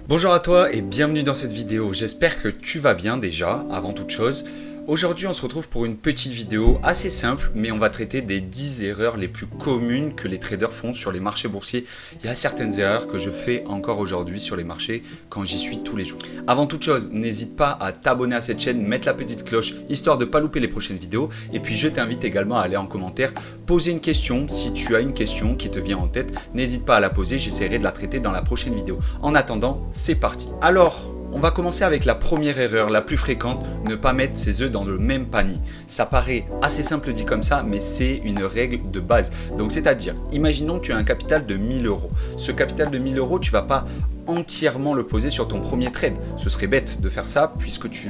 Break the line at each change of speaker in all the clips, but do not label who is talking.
Bonjour à toi et bienvenue dans cette vidéo, j'espère que tu vas bien déjà, avant toute chose. Aujourd'hui on se retrouve pour une petite vidéo assez simple, mais on va traiter des 10 erreurs les plus communes que les traders font sur les marchés boursiers. Il y a certaines erreurs que je fais encore aujourd'hui sur les marchés quand j'y suis tous les jours. Avant toute chose, n'hésite pas à t'abonner à cette chaîne, mettre la petite cloche, histoire de ne pas louper les prochaines vidéos. Et puis je t'invite également à aller en commentaire, poser une question. Si tu as une question qui te vient en tête, n'hésite pas à la poser, j'essaierai de la traiter dans la prochaine vidéo. En attendant, c'est parti. Alors, on va commencer avec la première erreur, la plus fréquente, ne pas mettre ses œufs dans le même panier. Ça paraît assez simple dit comme ça, mais c'est une règle de base. Donc c'est-à-dire, imaginons que tu as un capital de 1000 euros. Ce capital de 1000 euros, tu ne vas pas entièrement le poser sur ton premier trade. Ce serait bête de faire ça puisque tu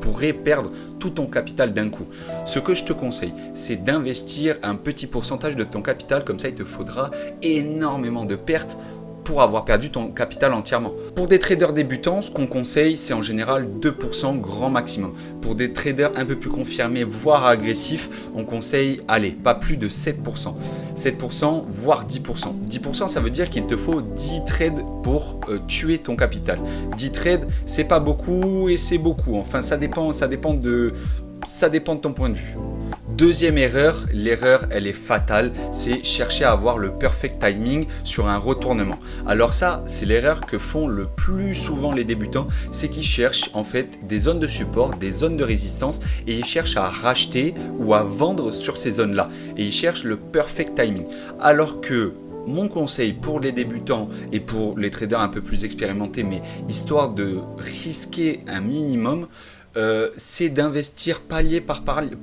pourrais perdre tout ton capital d'un coup. Ce que je te conseille, c'est d'investir un petit pourcentage de ton capital, comme ça il te faudra énormément de pertes pour avoir perdu ton capital entièrement. Pour des traders débutants, ce qu'on conseille, c'est en général 2% grand maximum. Pour des traders un peu plus confirmés, voire agressifs, on conseille, allez, pas plus de 7%. 7%, voire 10%. 10%, ça veut dire qu'il te faut 10 trades pour tuer ton capital. 10 trades, c'est pas beaucoup et c'est beaucoup. Enfin, ça dépend de ton point de vue. Deuxième erreur, l'erreur elle est fatale, c'est chercher à avoir le perfect timing sur un retournement. Alors ça, c'est l'erreur que font le plus souvent les débutants, c'est qu'ils cherchent en fait des zones de support, des zones de résistance et ils cherchent à racheter ou à vendre sur ces zones-là. Et ils cherchent le perfect timing. Alors que mon conseil pour les débutants et pour les traders un peu plus expérimentés, mais histoire de risquer un minimum, c'est d'investir palier par palier.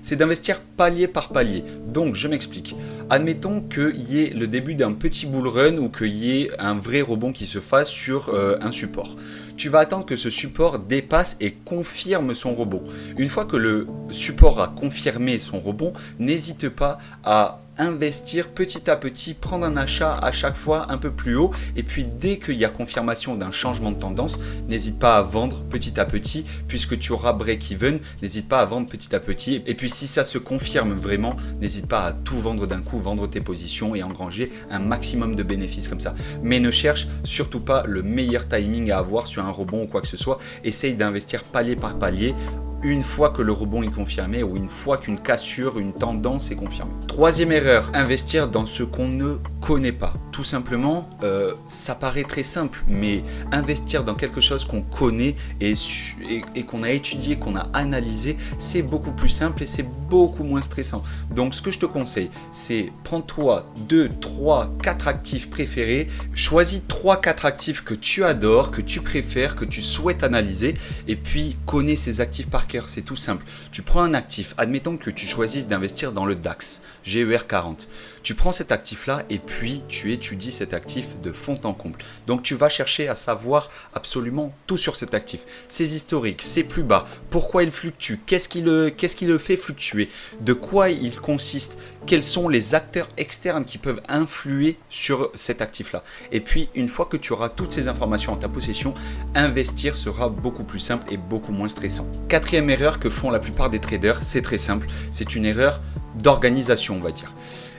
C'est d'investir palier par palier. Donc, je m'explique. Admettons qu'il y ait le début d'un petit bull run ou qu'il y ait un vrai rebond qui se fasse sur un support. Tu vas attendre que ce support dépasse et confirme son rebond. Une fois que le support a confirmé son rebond, n'hésite pas à investir petit à petit, prendre un achat à chaque fois un peu plus haut et puis dès qu'il y a confirmation d'un changement de tendance, n'hésite pas à vendre petit à petit puisque tu auras break-even, n'hésite pas à vendre petit à petit et puis si ça se confirme vraiment, n'hésite pas à tout vendre d'un coup, vendre tes positions et engranger un maximum de bénéfices comme ça. Mais ne cherche surtout pas le meilleur timing à avoir sur un rebond ou quoi que ce soit, essaye d'investir palier par palier une fois que le rebond est confirmé ou une fois qu'une cassure, une tendance est confirmée. Troisième erreur, investir dans ce qu'on ne connaît pas. Tout simplement, ça paraît très simple, mais investir dans quelque chose qu'on connaît et qu'on a étudié, qu'on a analysé, c'est beaucoup plus simple et c'est beaucoup moins stressant. Donc ce que je te conseille, c'est prends-toi 2, 3, 4 actifs préférés, choisis 3-4 actifs que tu adores, que tu préfères, que tu souhaites analyser et puis connais ces actifs par cœur. C'est tout simple. Tu prends un actif, admettons que tu choisisses d'investir dans le DAX, GER40. Tu prends cet actif-là et puis tu étudies cet actif de fond en comble. Donc tu vas chercher à savoir absolument tout sur cet actif. Ses historiques, ses plus bas, pourquoi il fluctue, qu'est-ce qui le fait fluctuer, de quoi il consiste, quels sont les acteurs externes qui peuvent influer sur cet actif-là. Et puis une fois que tu auras toutes ces informations en ta possession, investir sera beaucoup plus simple et beaucoup moins stressant. Quatrième erreur que font la plupart des traders, c'est très simple, c'est une erreur d'organisation on va dire.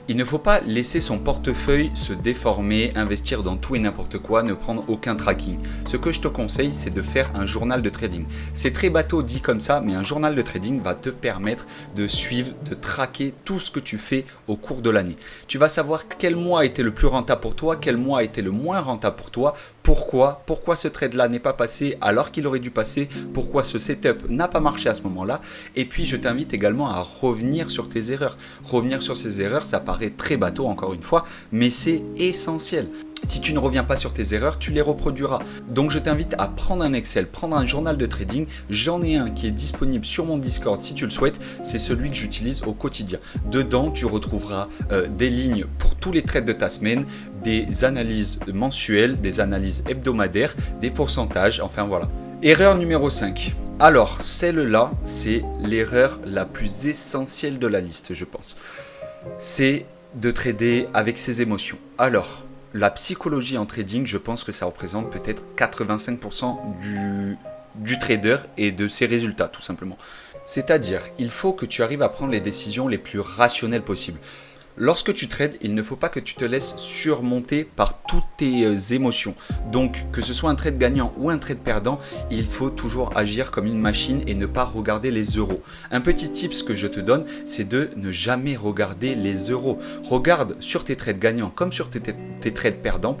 Il ne faut pas laisser son portefeuille se déformer, investir dans tout et n'importe quoi, ne prendre aucun tracking. Ce que je te conseille, c'est de faire un journal de trading. C'est très bateau dit comme ça, mais un journal de trading va te permettre de suivre, de traquer tout ce que tu fais au cours de l'année. Tu vas savoir quel mois a été le plus rentable pour toi, quel mois a été le moins rentable pour toi, pourquoi ce trade-là n'est pas passé alors qu'il aurait dû passer, pourquoi ce setup n'a pas marché à ce moment-là. Et puis je t'invite également à revenir sur tes erreurs. Revenir sur ces erreurs, ça paraît très bateau encore une fois, mais c'est essentiel. Si tu ne reviens pas sur tes erreurs, tu les reproduiras. Donc je t'invite à prendre un Excel, prendre un journal de trading. J'en ai un qui est disponible sur mon Discord si tu le souhaites. C'est celui que j'utilise au quotidien. Dedans, tu retrouveras des lignes pour tous les trades de ta semaine, des analyses mensuelles, des analyses hebdomadaires, des pourcentages, enfin voilà. Erreur numéro 5. Alors, celle-là, c'est l'erreur la plus essentielle de la liste, je pense. C'est de trader avec ses émotions. Alors, la psychologie en trading, je pense que ça représente peut-être 85% du trader et de ses résultats, tout simplement. C'est-à-dire, il faut que tu arrives à prendre les décisions les plus rationnelles possibles. Lorsque tu trades, il ne faut pas que tu te laisses surmonter par toutes tes émotions. Donc, que ce soit un trade gagnant ou un trade perdant, il faut toujours agir comme une machine et ne pas regarder les euros. Un petit tips que je te donne, c'est de ne jamais regarder les euros. Regarde sur tes trades gagnants comme sur tes trades perdants,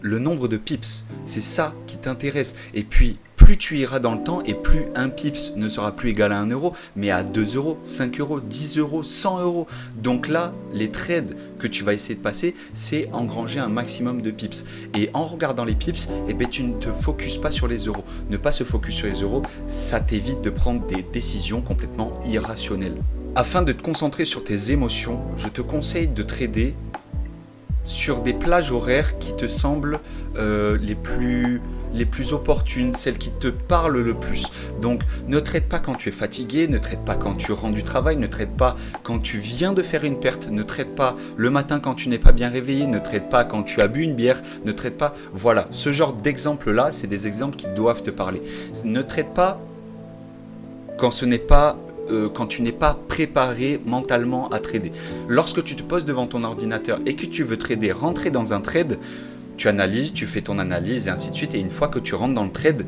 le nombre de pips. C'est ça qui t'intéresse. Et puis, plus tu iras dans le temps et plus un pips ne sera plus égal à 1 euro, mais à 2 euros, 5 euros, 10 euros, 100 euros. Donc là, les trades que tu vas essayer de passer, c'est engranger un maximum de pips. Et en regardant les pips, tu ne te focuses pas sur les euros. Ne pas se focus sur les euros, ça t'évite de prendre des décisions complètement irrationnelles. Afin de te concentrer sur tes émotions, je te conseille de trader sur des plages horaires qui te semblent les plus opportunes, celles qui te parlent le plus. Donc ne trade pas quand tu es fatigué, ne trade pas quand tu rentres du travail, ne trade pas quand tu viens de faire une perte, ne trade pas le matin quand tu n'es pas bien réveillé, ne trade pas quand tu as bu une bière, ne trade pas. Voilà, ce genre d'exemples là, c'est des exemples qui doivent te parler. Ne trade pas quand tu n'es pas préparé mentalement à trader. Lorsque tu te poses devant ton ordinateur et que tu veux trader, rentrer dans un trade, tu analyses, tu fais ton analyse et ainsi de suite. Et une fois que tu rentres dans le trade,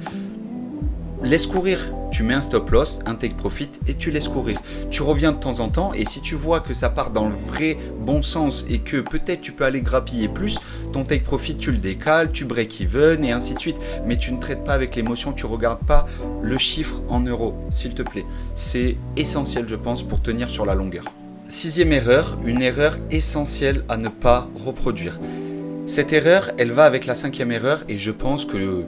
laisse courir. Tu mets un stop loss, un take profit et tu laisses courir. Tu reviens de temps en temps et si tu vois que ça part dans le vrai bon sens et que peut-être tu peux aller grappiller plus, ton take profit tu le décales, tu break even et ainsi de suite. Mais tu ne traites pas avec l'émotion, tu ne regardes pas le chiffre en euros, s'il te plaît. C'est essentiel, je pense, pour tenir sur la longueur. 6e erreur, une erreur essentielle à ne pas reproduire. Cette erreur, elle va avec la 5e erreur et je pense que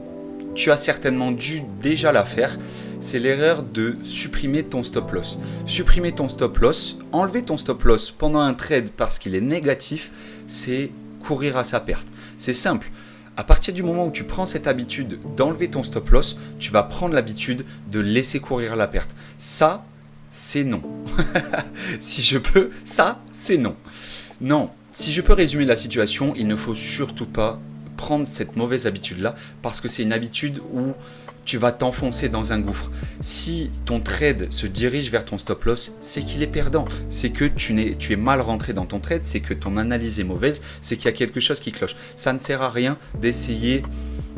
tu as certainement dû déjà la faire. C'est l'erreur de supprimer ton stop loss. Supprimer ton stop loss, enlever ton stop loss pendant un trade parce qu'il est négatif, c'est courir à sa perte. C'est simple. À partir du moment où tu prends cette habitude d'enlever ton stop loss, tu vas prendre l'habitude de laisser courir la perte. Ça, c'est non. Si je peux, ça, c'est non. Non. Si je peux résumer la situation, il ne faut surtout pas prendre cette mauvaise habitude-là parce que c'est une habitude où tu vas t'enfoncer dans un gouffre. Si ton trade se dirige vers ton stop loss, c'est qu'il est perdant. C'est que tu es mal rentré dans ton trade, c'est que ton analyse est mauvaise, c'est qu'il y a quelque chose qui cloche. Ça ne sert à rien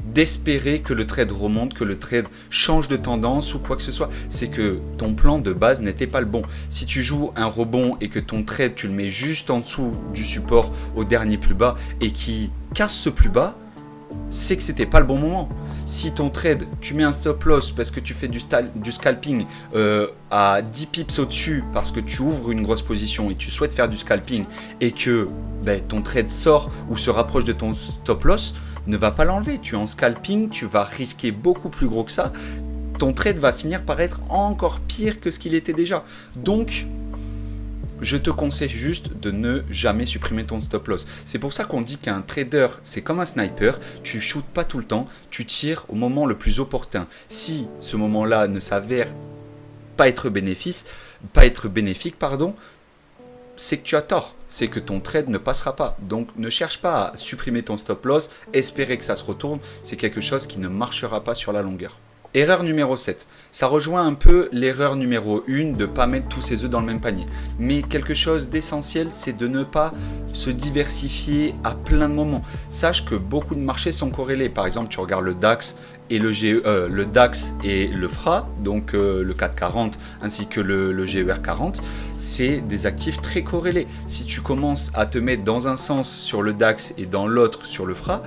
d'espérer que le trade remonte, que le trade change de tendance ou quoi que ce soit. C'est que ton plan de base n'était pas le bon. Si tu joues un rebond et que ton trade, tu le mets juste en dessous du support au dernier plus bas et qui casse ce plus bas, c'est que c'était pas le bon moment. Si ton trade, tu mets un stop loss parce que tu fais du scalping à 10 pips au-dessus parce que tu ouvres une grosse position et tu souhaites faire du scalping et que ton trade sort ou se rapproche de ton stop loss, ne va pas l'enlever. Tu es en scalping, tu vas risquer beaucoup plus gros que ça. Ton trade va finir par être encore pire que ce qu'il était déjà. Donc, je te conseille juste de ne jamais supprimer ton stop loss. C'est pour ça qu'on dit qu'un trader, c'est comme un sniper. Tu shootes pas tout le temps, tu tires au moment le plus opportun. Si ce moment-là ne s'avère pas être bénéfique, c'est que tu as tort, c'est que ton trade ne passera pas. Donc ne cherche pas à supprimer ton stop loss, espérer que ça se retourne, c'est quelque chose qui ne marchera pas sur la longueur. Erreur numéro 7, ça rejoint un peu l'erreur numéro 1 de ne pas mettre tous ses œufs dans le même panier. Mais quelque chose d'essentiel, c'est de ne pas se diversifier à plein de moments. Sache que beaucoup de marchés sont corrélés. Par exemple, tu regardes le DAX et le DAX et le FRA, donc le CAC 40 ainsi que le GER 40, c'est des actifs très corrélés. Si tu commences à te mettre dans un sens sur le DAX et dans l'autre sur le FRA,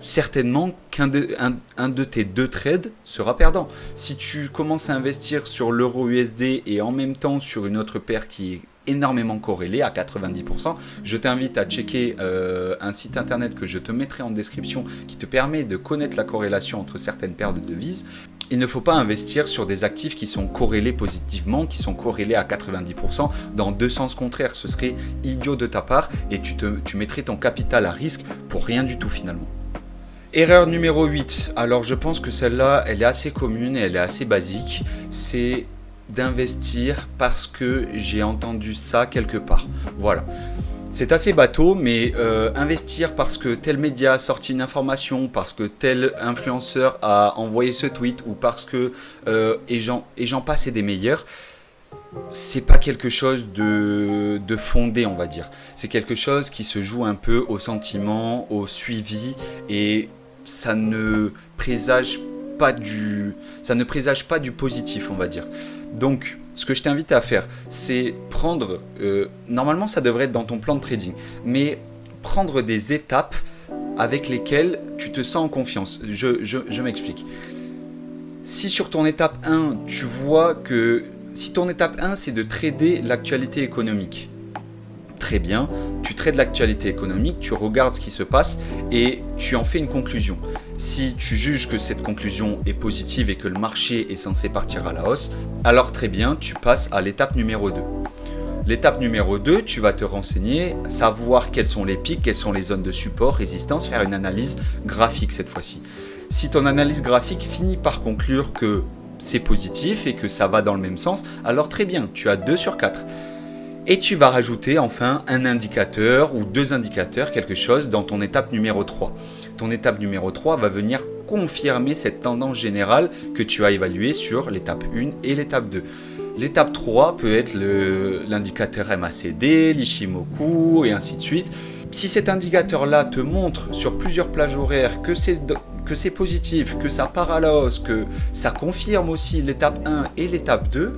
certainement qu'un de tes deux trades sera perdant. Si tu commences à investir sur l'euro USD et en même temps sur une autre paire qui est énormément corrélée à 90%, je t'invite à checker un site internet que je te mettrai en description qui te permet de connaître la corrélation entre certaines paires de devises. Il ne faut pas investir sur des actifs qui sont corrélés positivement, qui sont corrélés à 90% dans deux sens contraires. Ce serait idiot de ta part et tu mettrais ton capital à risque pour rien du tout finalement. Erreur numéro 8, alors je pense que celle-là, elle est assez commune et elle est assez basique, c'est d'investir parce que j'ai entendu ça quelque part. Voilà, c'est assez bateau, mais investir parce que tel média a sorti une information, parce que tel influenceur a envoyé ce tweet ou parce que, et j'en passe et des meilleurs. c'est pas quelque chose de fondé, on va dire. C'est quelque chose qui se joue un peu au sentiment, au suivi, et ça ne présage ça ne présage pas du positif, on va dire. Donc, ce que je t'invite à faire, c'est prendre, normalement ça devrait être dans ton plan de trading, mais prendre des étapes avec lesquelles tu te sens en confiance. Je m'explique. Si sur ton étape 1, tu vois que... Si ton étape 1, c'est de trader l'actualité économique, très bien, tu trades l'actualité économique, tu regardes ce qui se passe et tu en fais une conclusion. Si tu juges que cette conclusion est positive et que le marché est censé partir à la hausse, alors très bien, tu passes à l'étape numéro 2. L'étape numéro 2, tu vas te renseigner, savoir quels sont les pics, quelles sont les zones de support, résistance, faire une analyse graphique cette fois-ci. Si ton analyse graphique finit par conclure que c'est positif et que ça va dans le même sens, alors très bien, tu as 2 sur 4. Et tu vas rajouter enfin un indicateur ou 2 indicateurs, quelque chose dans ton étape numéro 3. Ton étape numéro 3 va venir confirmer cette tendance générale que tu as évaluée sur l'étape 1 et l'étape 2. L'étape 3 peut être l'indicateur MACD, l'Ichimoku et ainsi de suite. Si cet indicateur-là te montre sur plusieurs plages horaires que c'est positif, que ça part à la hausse, que ça confirme aussi l'étape 1 et l'étape 2,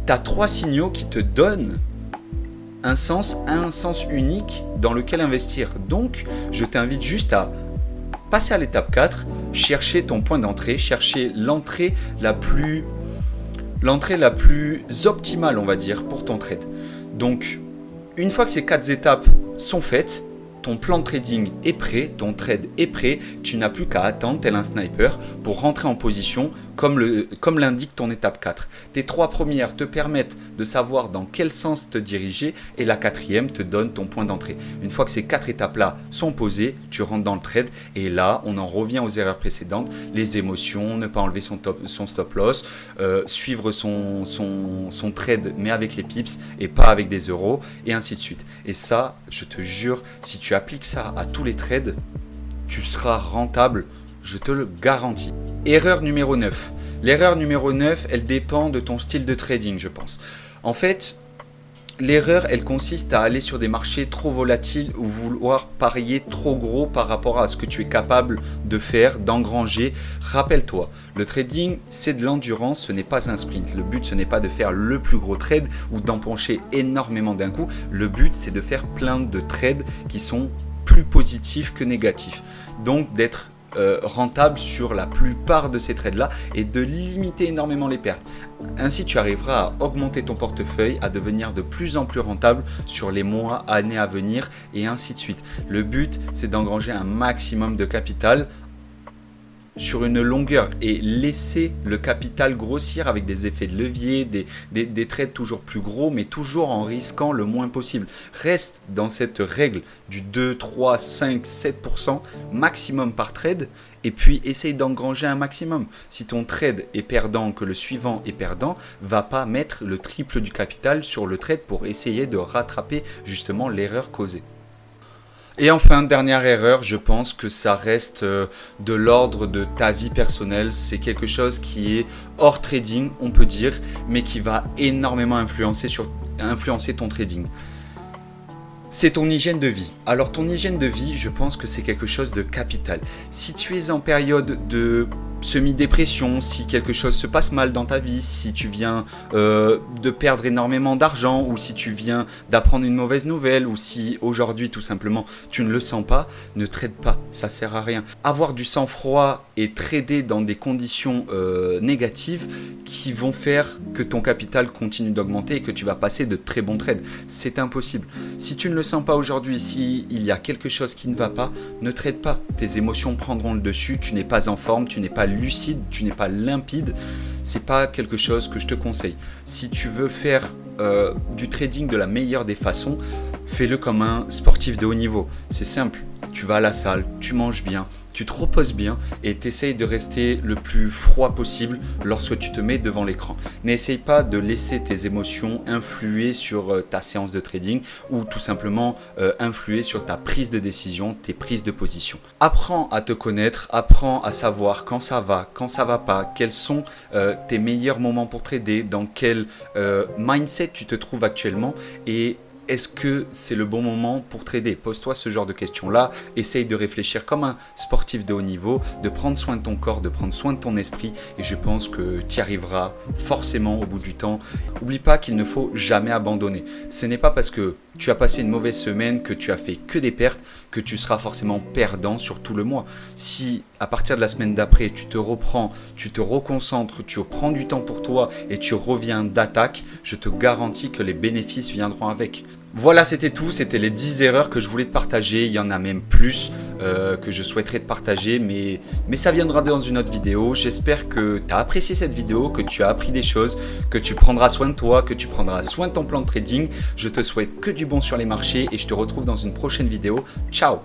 tu as 3 signaux qui te donnent un sens unique dans lequel investir. Donc, je t'invite juste à passer à l'étape 4, chercher ton point d'entrée, chercher l'entrée la plus optimale, on va dire, pour ton trade. Donc, une fois que ces 4 étapes sont faites, ton plan de trading est prêt, ton trade est prêt, tu n'as plus qu'à attendre tel un sniper pour rentrer en position comme l'indique ton étape 4. Tes 3 premières te permettent de savoir dans quel sens te diriger et la 4e te donne ton point d'entrée. Une fois que ces 4 étapes-là sont posées, tu rentres dans le trade et là, on en revient aux erreurs précédentes, les émotions, ne pas enlever son stop loss, suivre son trade mais avec les pips et pas avec des euros et ainsi de suite. Et ça, je te jure, si tu appliques ça à tous les trades, tu seras rentable, je te le garantis. Erreur numéro 9. L'erreur numéro 9, elle dépend de ton style de trading, je pense. En fait, l'erreur, elle consiste à aller sur des marchés trop volatiles ou vouloir parier trop gros par rapport à ce que tu es capable de faire, d'engranger. Rappelle-toi, le trading, c'est de l'endurance, ce n'est pas un sprint. Le but, ce n'est pas de faire le plus gros trade ou d'empocher énormément d'un coup. Le but, c'est de faire plein de trades qui sont plus positifs que négatifs. Donc, d'être rentable sur la plupart de ces trades là et de limiter énormément les pertes. Ainsi tu arriveras à augmenter ton portefeuille, à devenir de plus en plus rentable sur les mois, années à venir et ainsi de suite. Le but c'est d'engranger un maximum de capital sur une longueur et laisser le capital grossir avec des effets de levier, des trades toujours plus gros mais toujours en risquant le moins possible. Reste dans cette règle du 2, 3, 5, 7% maximum par trade et puis essaye d'engranger un maximum. Si ton trade est perdant, que le suivant est perdant, va pas mettre le triple du capital sur le trade pour essayer de rattraper justement l'erreur causée. Et enfin, dernière erreur, je pense que ça reste de l'ordre de ta vie personnelle. C'est quelque chose qui est hors trading, on peut dire, mais qui va énormément influencer ton trading. C'est ton hygiène de vie. Alors ton hygiène de vie, je pense que c'est quelque chose de capital. Si tu es en période de semi-dépression, si quelque chose se passe mal dans ta vie, si tu viens de perdre énormément d'argent ou si tu viens d'apprendre une mauvaise nouvelle ou si aujourd'hui tout simplement tu ne le sens pas, ne trade pas, ça sert à rien. Avoir du sang-froid et trader dans des conditions négatives qui vont faire que ton capital continue d'augmenter et que tu vas passer de très bons trades, c'est impossible. Si tu ne le sens pas aujourd'hui, s'il y a quelque chose qui ne va pas, ne trade pas. Tes émotions prendront le dessus, tu n'es pas en forme, tu n'es pas lucide, tu n'es pas limpide, c'est pas quelque chose que je te conseille. Si tu veux faire du trading de la meilleure des façons, Fais-le comme un sportif de haut niveau. C'est simple, tu vas à la salle, tu manges bien, tu te reposes bien et tu essayes de rester le plus froid possible lorsque tu te mets devant l'écran. N'essaye pas de laisser tes émotions influer sur ta séance de trading ou tout simplement influer sur ta prise de décision, tes prises de position. Apprends à te connaître, apprends à savoir quand ça va pas, quels sont tes meilleurs moments pour trader, dans quel mindset tu te trouves actuellement et est-ce que c'est le bon moment pour trader? Pose-toi ce genre de questions-là, essaye de réfléchir comme un sportif de haut niveau, de prendre soin de ton corps, de prendre soin de ton esprit et je pense que tu y arriveras forcément au bout du temps. N'oublie pas qu'il ne faut jamais abandonner. Ce n'est pas parce que tu as passé une mauvaise semaine, que tu as fait que des pertes, que tu seras forcément perdant sur tout le mois. Si à partir de la semaine d'après, tu te reprends, tu te reconcentres, tu prends du temps pour toi et tu reviens d'attaque, je te garantis que les bénéfices viendront avec. Voilà, c'était tout, c'était les 10 erreurs que je voulais te partager, il y en a même plus que je souhaiterais te partager, mais ça viendra dans une autre vidéo. J'espère que tu as apprécié cette vidéo, que tu as appris des choses, que tu prendras soin de toi, que tu prendras soin de ton plan de trading. Je te souhaite que du bon sur les marchés et je te retrouve dans une prochaine vidéo. Ciao!